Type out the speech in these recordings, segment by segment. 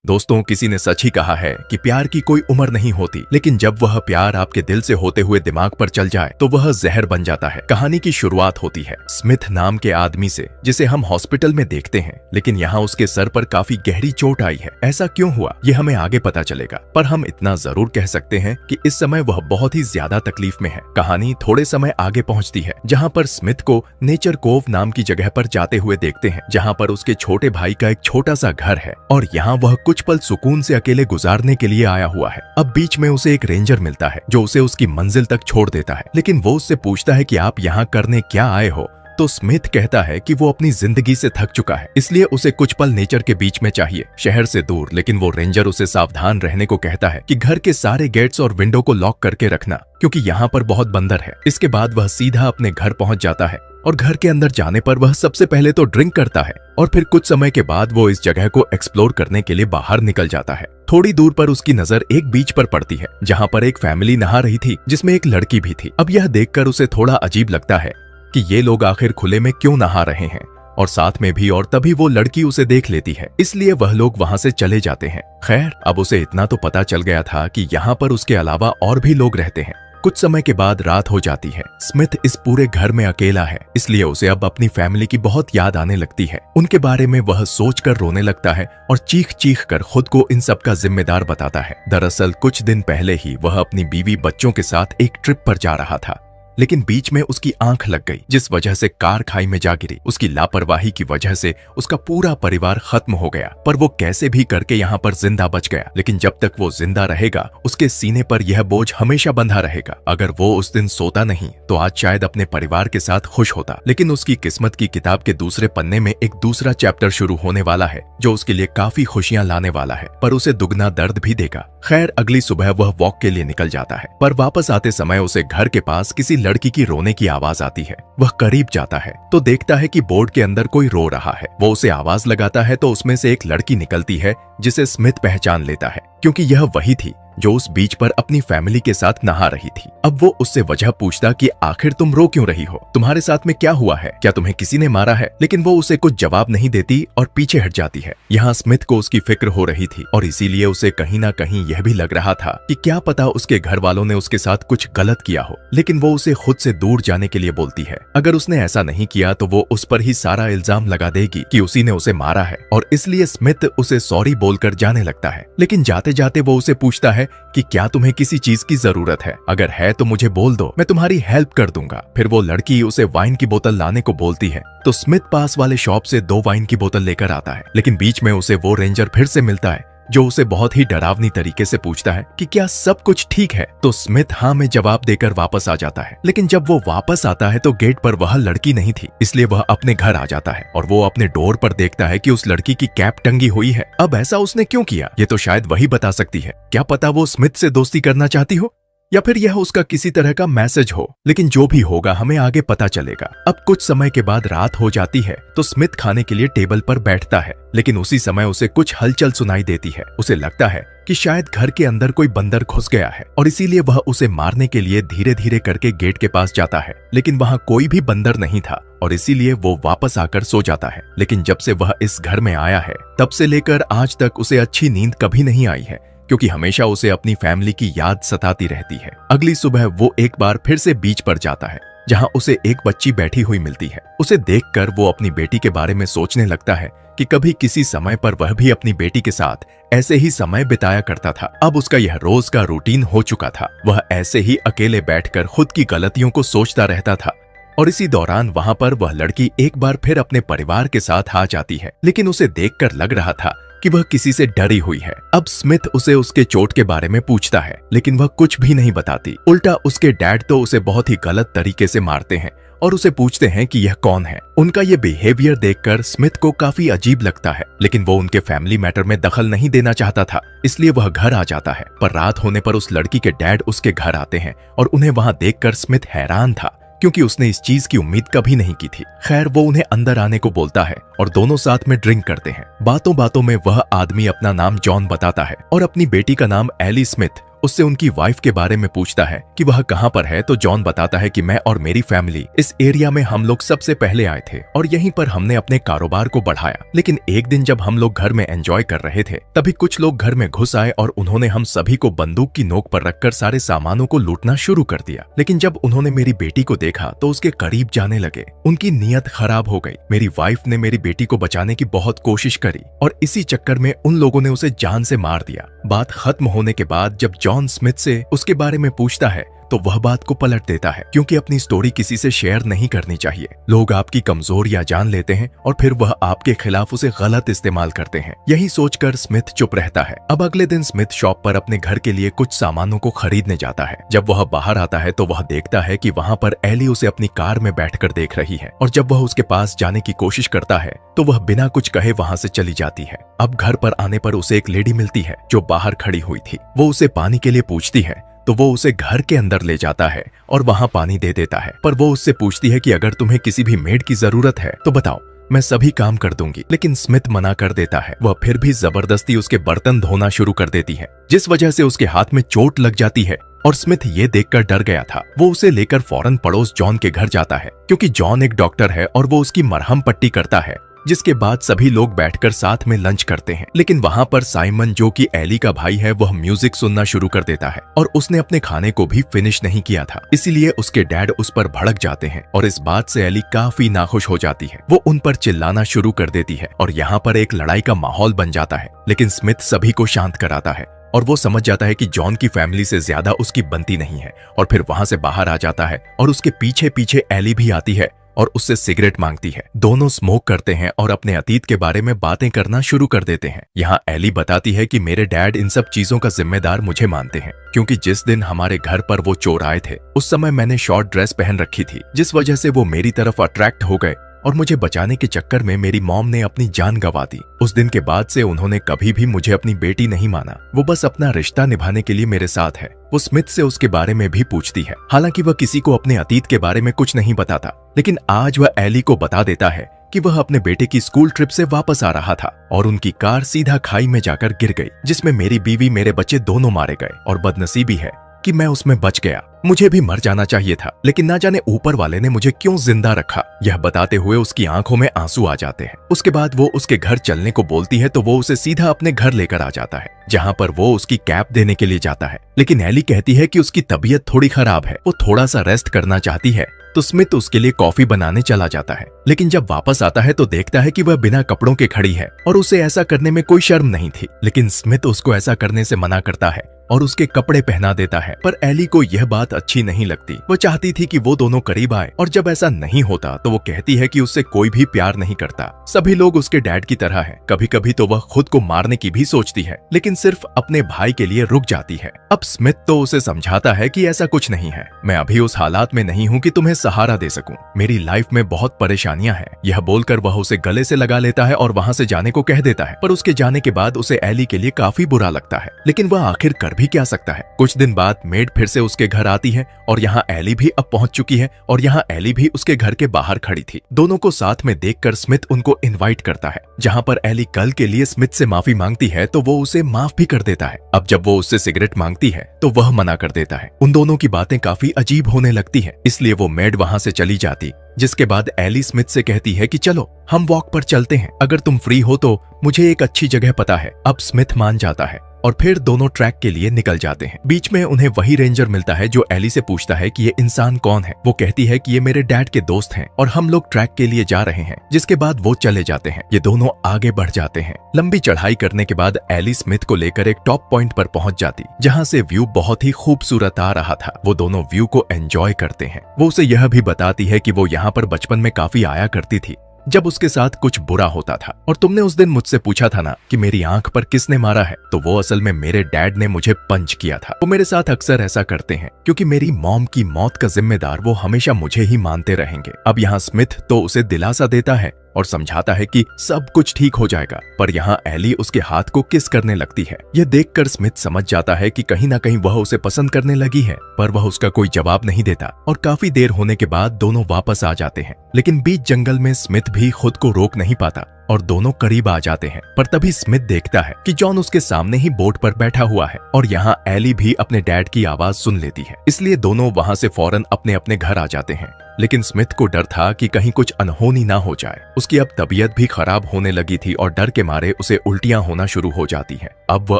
दोस्तों, किसी ने सच ही कहा है कि प्यार की कोई उम्र नहीं होती, लेकिन जब वह प्यार आपके दिल से होते हुए दिमाग पर चल जाए तो वह जहर बन जाता है। कहानी की शुरुआत होती है स्मिथ नाम के आदमी से, जिसे हम हॉस्पिटल में देखते हैं, लेकिन यहाँ उसके सर पर काफी गहरी चोट आई है। ऐसा क्यों हुआ ये हमें आगे पता चलेगा, पर हम इतना जरूर कह सकते हैं कि इस समय वह बहुत ही ज्यादा तकलीफ में है। कहानी थोड़े समय आगे पहुंचती है, जहाँ पर स्मिथ को नेचर कोव नाम की जगह पर जाते हुए देखते हैं, जहाँ पर उसके छोटे भाई का एक छोटा सा घर है और यहाँ वह कुछ पल सुकून से अकेले गुजारने के लिए आया हुआ है। अब बीच में उसे एक रेंजर मिलता है जो उसे उसकी मंजिल तक छोड़ देता है, लेकिन वो उससे पूछता है कि आप यहाँ करने क्या आए हो। तो स्मिथ कहता है कि वो अपनी जिंदगी से थक चुका है, इसलिए उसे कुछ पल नेचर के बीच में चाहिए, शहर से दूर। लेकिन वो रेंजर उसे सावधान रहने को कहता है कि घर के सारे गेट्स और विंडो को लॉक करके रखना, क्योंकि यहाँ पर बहुत बंदर है। इसके बाद वह सीधा अपने घर पहुंच जाता है और घर के अंदर जाने पर वह सबसे पहले तो ड्रिंक करता है और फिर कुछ समय के बाद वो इस जगह को एक्सप्लोर करने के लिए बाहर निकल जाता है। थोड़ी दूर पर उसकी नजर एक बीच पर पड़ती है, जहाँ पर एक फैमिली नहा रही थी, जिसमें एक लड़की भी थी। अब यह देखकर उसे थोड़ा अजीब लगता है कि ये लोग आखिर खुले में क्यों नहा रहे हैं और साथ में भी, और तभी वो लड़की उसे देख लेती है, इसलिए वह लोग वहां से चले जाते हैं। खैर, अब उसे इतना तो पता चल गया था कि यहाँ पर उसके अलावा और भी लोग रहते हैं। कुछ समय के बाद रात हो जाती है। स्मिथ इस पूरे घर में अकेला है, इसलिए उसे अब अपनी फैमिली की बहुत याद आने लगती है। उनके बारे में वह सोचकर रोने लगता है और चीख चीख कर खुद को इन सब का जिम्मेदार बताता है। दरअसल कुछ दिन पहले ही वह अपनी बीवी बच्चों के साथ एक ट्रिप पर जा रहा था, लेकिन बीच में उसकी आंख लग गई, जिस वजह से कार खाई में जा गिरी। उसकी लापरवाही की वजह से उसका पूरा परिवार खत्म हो गया, पर वो कैसे भी करके यहाँ पर जिंदा बच गया। लेकिन जब तक वो जिंदा रहेगा, उसके सीने पर यह बोझ हमेशा बंधा रहेगा। अगर वो उस दिन सोता नहीं तो आज शायद अपने परिवार के साथ खुश होता। लेकिन उसकी किस्मत की किताब के दूसरे पन्ने में एक दूसरा चैप्टर शुरू होने वाला है, जो उसके लिए काफी खुशियां लाने वाला है, पर उसे दुगना दर्द भी देगा। खैर, अगली सुबह वह वॉक के लिए निकल जाता है, पर वापस आते समय उसे घर के पास किसी लड़की की रोने की आवाज आती है। वह करीब जाता है तो देखता है कि बोर्ड के अंदर कोई रो रहा है। वो उसे आवाज लगाता है तो उसमें से एक लड़की निकलती है, जिसे स्मिथ पहचान लेता है, क्योंकि यह वही थी जो उस बीच पर अपनी फैमिली के साथ नहा रही थी। अब वो उससे वजह पूछता कि आखिर तुम रो क्यों रही हो, तुम्हारे साथ में क्या हुआ है, क्या तुम्हें किसी ने मारा है। लेकिन वो उसे कुछ जवाब नहीं देती और पीछे हट जाती है। यहाँ स्मिथ को उसकी फिक्र हो रही थी और इसीलिए उसे कहीं ना कहीं यह भी लग रहा था कि क्या पता उसके घर वालों ने उसके साथ कुछ गलत किया हो। लेकिन वो उसे खुद से दूर जाने के लिए बोलती है। अगर उसने ऐसा नहीं किया तो वो उस पर ही सारा इल्जाम लगा देगी कि उसी ने उसे मारा है, और इसलिए स्मिथ उसे सॉरी बोलकर जाने लगता है। लेकिन जाते जाते वो उसे पूछता है कि क्या तुम्हें किसी चीज की जरूरत है, अगर है तो मुझे बोल दो, मैं तुम्हारी हेल्प कर दूंगा। फिर वो लड़की उसे वाइन की बोतल लाने को बोलती है, तो स्मिथ पास वाले शॉप से 2 वाइन की बोतल लेकर आता है। लेकिन बीच में उसे वो रेंजर फिर से मिलता है, जो उसे बहुत ही डरावनी तरीके से पूछता है कि क्या सब कुछ ठीक है। तो स्मिथ हाँ में जवाब देकर वापस आ जाता है। लेकिन जब वो वापस आता है तो गेट पर वह लड़की नहीं थी, इसलिए वह अपने घर आ जाता है और वो अपने डोर पर देखता है कि उस लड़की की कैप टंगी हुई है। अब ऐसा उसने क्यों किया, ये तो शायद वही बता सकती है। क्या पता वो स्मिथ से दोस्ती करना चाहती हो, या फिर यह उसका किसी तरह का मैसेज हो। लेकिन जो भी होगा हमें आगे पता चलेगा। अब कुछ समय के बाद रात हो जाती है तो स्मिथ खाने के लिए टेबल पर बैठता है, लेकिन उसी समय उसे कुछ हलचल सुनाई देती है। उसे लगता है कि शायद घर के अंदर कोई बंदर घुस गया है और इसीलिए वह उसे मारने के लिए धीरे धीरे करके गेट के पास जाता है। लेकिन वहाँ कोई भी बंदर नहीं था और इसीलिए वो वापस आकर सो जाता है। लेकिन जब से वह इस घर में आया है तब से लेकर आज तक उसे अच्छी नींद कभी नहीं आई है, क्योंकि हमेशा उसे अपनी फैमिली की याद सताती रहती है। अगली सुबह वो एक बार फिर से बीच पर जाता है, जहां उसे एक बच्ची बैठी हुई मिलती है। उसे देखकर वो अपनी बेटी के बारे में सोचने लगता है कि कभी किसी समय पर वह भी अपनी बेटी के साथ ऐसे ही समय बिताया करता था। अब उसका यह रोज का रूटीन हो चुका था। वह ऐसे ही अकेले बैठकर खुद की गलतियों को सोचता रहता था और इसी दौरान वहां पर वह लड़की एक बार फिर अपने परिवार के साथ आ जाती है। लेकिन उसे देखकर लग रहा था कि वह किसी से डरी हुई है। अब स्मिथ उसे उसके चोट के बारे में पूछता है, लेकिन वह कुछ भी नहीं बताती। उल्टा उसके डैड तो उसे बहुत ही गलत तरीके से मारते हैं और उसे पूछते हैं कि यह कौन है। उनका ये बिहेवियर देखकर स्मिथ को काफी अजीब लगता है, लेकिन वो उनके फैमिली मैटर में दखल नहीं देना चाहता था, इसलिए वह घर आ जाता है। पर रात होने पर उस लड़की के डैड उसके घर आते हैं और उन्हें वहां देखकर स्मिथ हैरान था, क्योंकि उसने इस चीज की उम्मीद कभी नहीं की थी। खैर, वो उन्हें अंदर आने को बोलता है और दोनों साथ में ड्रिंक करते हैं। बातों बातों में वह आदमी अपना नाम जॉन बताता है और अपनी बेटी का नाम एली स्मिथ उससे उनकी वाइफ के बारे में पूछता है कि वह कहाँ पर है, तो जॉन बताता है कि मैं और मेरी फैमिली इस एरिया में हम लोग सबसे पहले आए थे और यहीं पर हमने अपने कारोबार को बढ़ाया। लेकिन एक दिन जब हम लोग घर में एंजॉय कर रहे थे तभी कुछ लोग घर में घुस आए और उन्होंने हम सभी को बंदूक की नोक पर रखकर सारे सामानों को लूटना शुरू कर दिया। लेकिन जब उन्होंने मेरी बेटी को देखा तो उसके करीब जाने लगे। उनकी नीयत खराब हो गई। मेरी वाइफ ने मेरी बेटी को बचाने की बहुत कोशिश करी और इसी चक्कर में उन लोगों ने उसे जान से मार दिया। बात खत्म होने के बाद जब जॉन स्मिथ से उसके बारे में पूछता है तो वह बात को पलट देता है, क्योंकि अपनी स्टोरी किसी से शेयर नहीं करनी चाहिए। लोग आपकी कमजोरियां जान लेते हैं और फिर वह आपके खिलाफ उसे गलत इस्तेमाल करते हैं। यही सोचकर स्मिथ चुप रहता है। अब अगले दिन स्मिथ शॉप पर अपने घर के लिए कुछ सामानों को खरीदने जाता है। जब वह बाहर आता है तो वह देखता है कि वहाँ पर एली उसे अपनी कार में बैठकर देख रही है और जब वह उसके पास जाने की कोशिश करता है तो वह बिना कुछ कहे वहाँ से चली जाती है। अब घर पर आने पर उसे एक लेडी मिलती है जो बाहर खड़ी हुई थी। वो उसे पानी के लिए पूछती है तो वो उसे घर के अंदर ले जाता है और वहां पानी दे देता है। पर वो उससे पूछती है कि अगर तुम्हें किसी भी मेड की जरूरत है तो बताओ, मैं सभी काम कर दूंगी। लेकिन स्मिथ मना कर देता है। वह फिर भी जबरदस्ती उसके बर्तन धोना शुरू कर देती है, जिस वजह से उसके हाथ में चोट लग जाती है और स्मिथ ये देखकर डर गया था। वो उसे लेकर फौरन पड़ोस जॉन के घर जाता है, क्योंकि जॉन एक डॉक्टर है और वो उसकी मरहम पट्टी करता है। जिसके बाद सभी लोग बैठकर साथ में लंच करते हैं। लेकिन वहाँ पर साइमन, जो कि एली का भाई है, वह म्यूजिक सुनना शुरू कर देता है और उसने अपने खाने को भी फिनिश नहीं किया था, इसीलिए उसके डैड उस पर भड़क जाते हैं और इस बात से एली काफी नाखुश हो जाती है। वो उन पर चिल्लाना शुरू कर देती है और यहाँ पर एक लड़ाई का माहौल बन जाता है। लेकिन स्मिथ सभी को शांत कराता है और वो समझ जाता है कि जॉन की फैमिली से ज्यादा उसकी बनती नहीं है और फिर वहां से बाहर आ जाता है और उसके पीछे पीछे एली भी आती है और उससे सिगरेट मांगती है। दोनों स्मोक करते हैं और अपने अतीत के बारे में बातें करना शुरू कर देते हैं। यहाँ एली बताती है कि मेरे डैड इन सब चीजों का जिम्मेदार मुझे मानते हैं, क्योंकि जिस दिन हमारे घर पर वो चोर आए थे उस समय मैंने शॉर्ट ड्रेस पहन रखी थी, जिस वजह से वो मेरी तरफ अट्रैक्ट हो गए और मुझे बचाने के चक्कर में मेरी मॉम ने अपनी जान गंवा दी। उस दिन के बाद से उन्होंने कभी भी मुझे अपनी बेटी नहीं माना। वो बस अपना रिश्ता निभाने के लिए मेरे साथ है। वो स्मिथ से उसके बारे में भी पूछती है, हालांकि वह किसी को अपने अतीत के बारे में कुछ नहीं बताता। लेकिन आज वह एली को बता देता है कि वह अपने बेटे की स्कूल ट्रिप से वापस आ रहा था और उनकी कार सीधा खाई में जाकर गिर गई, जिसमें मेरी बीवी, मेरे बच्चे दोनों मारे गए और बदनसीबी है कि मैं उसमें बच गया। मुझे भी मर जाना चाहिए था, लेकिन ना जाने ऊपर वाले ने मुझे क्यों जिंदा रखा। यह बताते हुए उसकी आंखों में आंसू आ जाते हैं। उसके बाद वो उसके घर चलने को बोलती है तो वो उसे सीधा अपने घर लेकर आ जाता है, जहाँ पर वो उसकी कैप देने के लिए जाता है। लेकिन एली कहती है कि उसकी तबीयत थोड़ी खराब है, वो थोड़ा सा रेस्ट करना चाहती है, तो स्मिथ उसके लिए कॉफी बनाने चला जाता है। लेकिन जब वापस आता है तो देखता है कि वह बिना कपड़ों के खड़ी है और उसे ऐसा करने में कोई शर्म नहीं थी। लेकिन स्मिथ उसको ऐसा करने से मना करता है और उसके कपड़े पहना देता है। पर एली को यह बात अच्छी नहीं लगती। वो चाहती थी कि वो दोनों करीब आए और जब ऐसा नहीं होता तो वो कहती है कि उससे कोई भी प्यार नहीं करता। सभी लोग उसके डैड की तरह हैं। कभी कभी तो वह खुद को मारने की भी सोचती है, लेकिन सिर्फ अपने भाई के लिए रुक जाती है। अब स्मिथ तो उसे समझाता है कि ऐसा कुछ नहीं है, मैं अभी उस हालात में नहीं हूँ कि तुम्हें सहारा दे सकूं। मेरी लाइफ में बहुत परेशानियां हैं। यह बोलकर वह उसे गले से लगा लेता है और वहां से जाने को कह देता है। पर उसके जाने के बाद उसे एली के लिए काफी बुरा लगता है, लेकिन वह आखिर कर भी क्या सकता है। कुछ दिन बाद मेड फिर से उसके घर आती है और यहाँ एली भी अब पहुंच चुकी है और यहाँ एली भी उसके घर के बाहर खड़ी थी। दोनों को साथ में देखकर स्मिथ उनको इनवाइट करता है, जहाँ पर एली कल के लिए स्मिथ से माफी मांगती है तो वो उसे माफ भी कर देता है। अब जब वो उससे सिगरेट मांगती है तो वह मना कर देता है। उन दोनों की बातें काफी अजीब होने लगती है, इसलिए वो मेड वहां से चली जाती। जिसके बाद एली स्मिथ से कहती है कि चलो हम वॉक पर चलते हैं, अगर तुम फ्री हो तो मुझे एक अच्छी जगह पता है। अब स्मिथ मान जाता है और फिर दोनों ट्रैक के लिए निकल जाते हैं। बीच में उन्हें वही रेंजर मिलता है जो एली से पूछता है कि ये इंसान कौन है। वो कहती है कि ये मेरे डैड के दोस्त हैं और हम लोग ट्रैक के लिए जा रहे हैं। जिसके बाद वो चले जाते हैं। ये दोनों आगे बढ़ जाते हैं। लंबी चढ़ाई करने के बाद एली स्मिथ को लेकर एक टॉप पॉइंट पर पहुंच जाती, जहां से व्यू बहुत ही खूबसूरत आ रहा था। वो दोनों व्यू को एंजॉय करते हैं। वो उसे यह भी बताती है कि वो यहाँ पर बचपन में काफी आया करती थी जब उसके साथ कुछ बुरा होता था। और तुमने उस दिन मुझसे पूछा था ना कि मेरी आंख पर किसने मारा है, तो वो असल में मेरे डैड ने मुझे पंच किया था। वो मेरे साथ अक्सर ऐसा करते हैं क्योंकि मेरी मॉम की मौत का जिम्मेदार वो हमेशा मुझे ही मानते रहेंगे। अब यहाँ स्मिथ तो उसे दिलासा देता है और समझाता है कि सब कुछ ठीक हो जाएगा, पर यहाँ एली उसके हाथ को किस करने लगती है। यह देखकर स्मिथ समझ जाता है कि कहीं ना कहीं वह उसे पसंद करने लगी है, पर वह उसका कोई जवाब नहीं देता और काफी देर होने के बाद दोनों वापस आ जाते हैं। लेकिन बीच जंगल में स्मिथ भी खुद को रोक नहीं पाता और दोनों करीब आ जाते हैं। पर तभी स्मिथ देखता है कि जॉन उसके सामने ही बोट पर बैठा हुआ है और यहाँ एली भी अपने डैड की आवाज सुन लेती है। इसलिए दोनों वहाँ से फौरन अपने अपने घर आ जाते हैं। लेकिन स्मिथ को डर था कि कहीं कुछ अनहोनी ना हो जाए। उसकी अब तबीयत भी खराब होने लगी थी और डर के मारे उसे उल्टियां होना शुरू हो जाती है। अब वह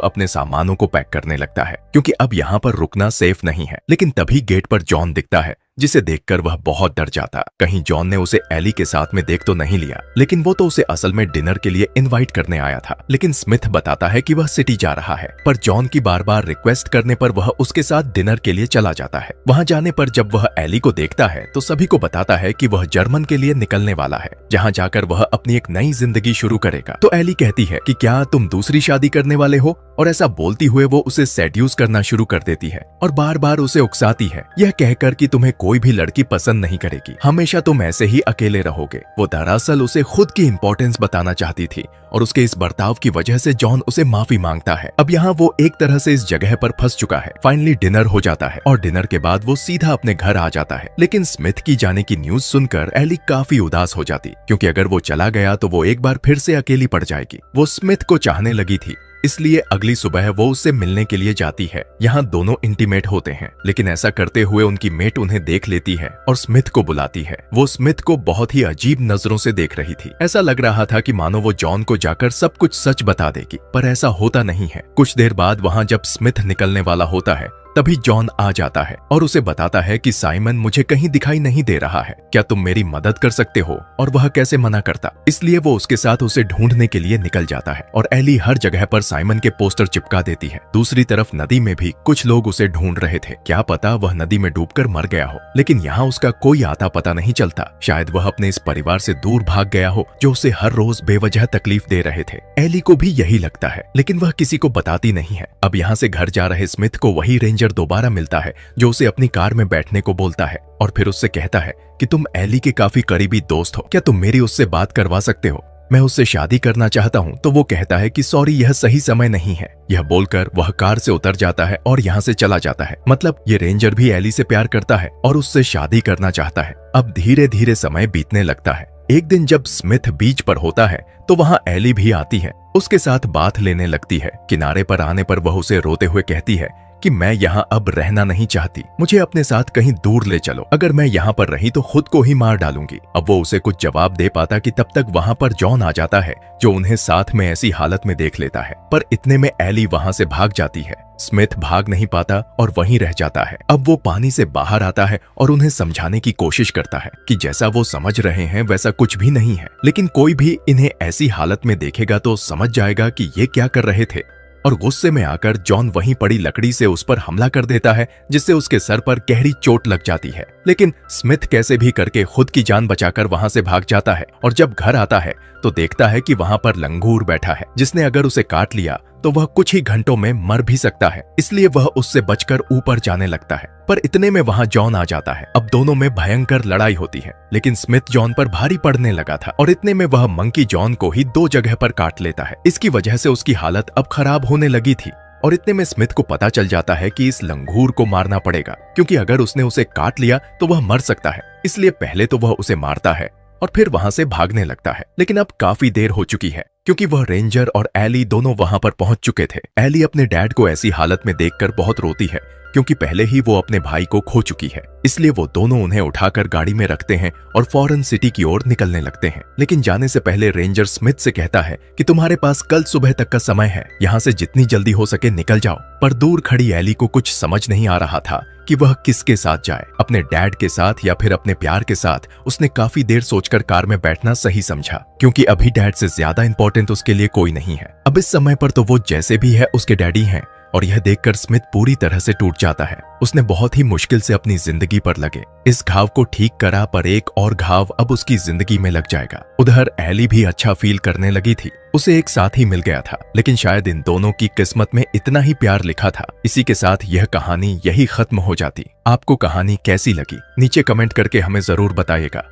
अपने सामानों को पैक करने लगता है क्योंकि अब यहाँ पर रुकना सेफ नहीं है। लेकिन तभी गेट पर जॉन दिखता है, जिसे देखकर वह बहुत डर जाता। कहीं जॉन ने उसे एली के साथ में देख तो नहीं लिया, लेकिन वो तो उसे असल में डिनर के लिए इनवाइट करने आया था। लेकिन स्मिथ बताता है कि वह सिटी जा रहा है, पर जॉन की बार बार रिक्वेस्ट करने पर वह उसके साथ डिनर के लिए चला जाता है। वहां जाने पर जब वह एली को देखता है तो सभी को बताता है कि वह जर्मन के लिए निकलने वाला है, जहां जाकर वह अपनी एक नई जिंदगी शुरू करेगा। तो एली कहती है कि क्या तुम दूसरी शादी करने वाले हो, और ऐसा बोलती हुए वो उसे सेड्यूस करना शुरू कर देती है और बार बार उसे उकसाती है, यह कहकर कि तुम्हें कोई भी लड़की पसंद नहीं करेगी, हमेशा तुम ऐसे ही अकेले रहोगे। वो दरअसल उसे खुद की इंपॉर्टेंस बताना चाहती थी और उसके इस बर्ताव की वजह से जॉन उसे माफी मांगता है। अब यहाँ वो एक तरह से इस जगह पर फंस चुका है। फाइनली डिनर हो जाता है और डिनर के बाद वो सीधा अपने घर आ जाता है। लेकिन स्मिथ की जाने की न्यूज सुनकर एली काफी उदास हो जाती, क्योंकि अगर वो चला गया तो वो एक बार फिर से अकेली पड़ जाएगी। वो स्मिथ को चाहने लगी थी, इसलिए अगली सुबह वो उससे मिलने के लिए जाती है। यहाँ दोनों इंटीमेट होते हैं, लेकिन ऐसा करते हुए उनकी मेट उन्हें देख लेती है और स्मिथ को बुलाती है। वो स्मिथ को बहुत ही अजीब नजरों से देख रही थी। ऐसा लग रहा था कि मानो वो जॉन को जाकर सब कुछ सच बता देगी, पर ऐसा होता नहीं है। कुछ देर बाद वहाँ जब स्मिथ निकलने वाला होता है, तभी जॉन आ जाता है और उसे बताता है कि साइमन मुझे कहीं दिखाई नहीं दे रहा है, क्या तुम मेरी मदद कर सकते हो? और वह कैसे मना करता। इसलिए वो उसके साथ उसे ढूंढने के लिए निकल जाता है और एली हर जगह पर साइमन के पोस्टर चिपका देती है। दूसरी तरफ नदी में भी कुछ लोग उसे ढूंढ रहे थे, क्या पता वह नदी में डूबकर मर गया हो। लेकिन यहाँ उसका कोई आता पता नहीं चलता। शायद वह अपने इस परिवार से दूर भाग गया हो जो उसे हर रोज बेवजह तकलीफ दे रहे थे। एली को भी यही लगता है, लेकिन वह किसी को बताती नहीं है। अब यहाँ से घर जा रहे स्मिथ को वही रेंजर दोबारा मिलता है जो उसे अपनी कार में बैठने को बोलता है और फिर उससे कहता है कि तुम एली के काफी करीबी दोस्त हो, क्या तुम मेरी उससे बात करवा सकते हो? मैं उससे शादी करना चाहता हूँ। तो वो कहता है कि सॉरी, यह सही समय नहीं है। यह बोलकर वह कार से उतर जाता है और यहाँ से चला जाता है। मतलब ये रेंजर भी एली से प्यार करता है और उससे शादी करना चाहता है। अब धीरे धीरे समय बीतने लगता है। एक दिन जब स्मिथ बीच पर होता है तो वहाँ एली भी आती है, उसके साथ बात लेने लगती है। किनारे पर आने पर वह उसे रोते हुए कहती है कि मैं यहाँ अब रहना नहीं चाहती, मुझे अपने साथ कहीं दूर ले चलो, अगर मैं यहाँ पर रही तो खुद को ही मार डालूंगी। अब वो उसे कुछ जवाब दे पाता कि तब तक वहाँ पर जॉन आ जाता है, जो उन्हें साथ में ऐसी हालत में देख लेता है। पर इतने में एली वहाँ से भाग जाती है। स्मिथ भाग नहीं पाता और वहीं रह जाता है। अब वो पानी से बाहर आता है और उन्हें समझाने की कोशिश करता है कि जैसा वो समझ रहे हैं वैसा कुछ भी नहीं है, लेकिन कोई भी इन्हें ऐसी हालत में देखेगा तो समझ जाएगा कि ये क्या कर रहे थे। और गुस्से में आकर जॉन वहीं पड़ी लकड़ी से उस पर हमला कर देता है, जिससे उसके सर पर गहरी चोट लग जाती है। लेकिन स्मिथ कैसे भी करके खुद की जान बचाकर वहां से भाग जाता है और जब घर आता है तो देखता है कि वहां पर लंगूर बैठा है, जिसने अगर उसे काट लिया तो वह कुछ ही घंटों में मर भी सकता है। इसलिए वह उससे बचकर ऊपर जाने लगता है। पर इतने में वहां जॉन आ जाता है। अब दोनों में भयंकर लड़ाई होती है, लेकिन स्मिथ जॉन पर भारी पड़ने लगा था और इतने में वह मंकी जॉन को ही 2 जगह पर काट लेता है। इसकी वजह से उसकी हालत अब खराब होने लगी थी और इतने में स्मिथ को पता चल जाता है कि इस लंगूर को मारना पड़ेगा, क्योंकि अगर उसने उसे काट लिया तो वह मर सकता है। इसलिए पहले तो वह उसे मारता है और फिर वहां से भागने लगता है। लेकिन अब काफी देर हो चुकी है, क्योंकि वह रेंजर और एली दोनों वहां पर पहुंच चुके थे। एली अपने डैड को ऐसी हालत में देखकर बहुत रोती है, क्योंकि पहले ही वो अपने भाई को खो चुकी है। इसलिए वो दोनों उन्हें उठाकर गाड़ी में रखते हैं और फौरन सिटी की ओर निकलने लगते हैं। लेकिन जाने से पहले रेंजर स्मिथ से कहता है कि तुम्हारे पास कल सुबह तक का समय है, यहाँ से जितनी जल्दी हो सके निकल जाओ। पर दूर खड़ी एली को कुछ समझ नहीं आ रहा था कि वह किसके साथ जाए, अपने डैड के साथ या फिर अपने प्यार के साथ। उसने काफी देर सोचकर कार में बैठना सही समझा, क्योंकि अभी डैड से ज्यादा इंपॉर्टेंट उसके लिए कोई नहीं है। अब इस समय पर तो वो जैसे भी है उसके डैडी हैं, और यह देखकर स्मिथ पूरी तरह से टूट जाता है। उसने बहुत ही मुश्किल से अपनी जिंदगी पर लगे इस घाव को ठीक करा, पर एक और घाव अब उसकी जिंदगी में लग जाएगा। उधर एली भी अच्छा फील करने लगी थी, उसे एक साथ ही मिल गया था, लेकिन शायद इन दोनों की किस्मत में इतना ही प्यार लिखा था। इसी के साथ यह कहानी यही खत्म हो जाती। आपको कहानी कैसी लगी नीचे कमेंट करके हमें जरूर बताइएगा।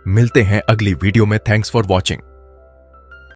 मिलते हैं अगली वीडियो में। Thanks for watching.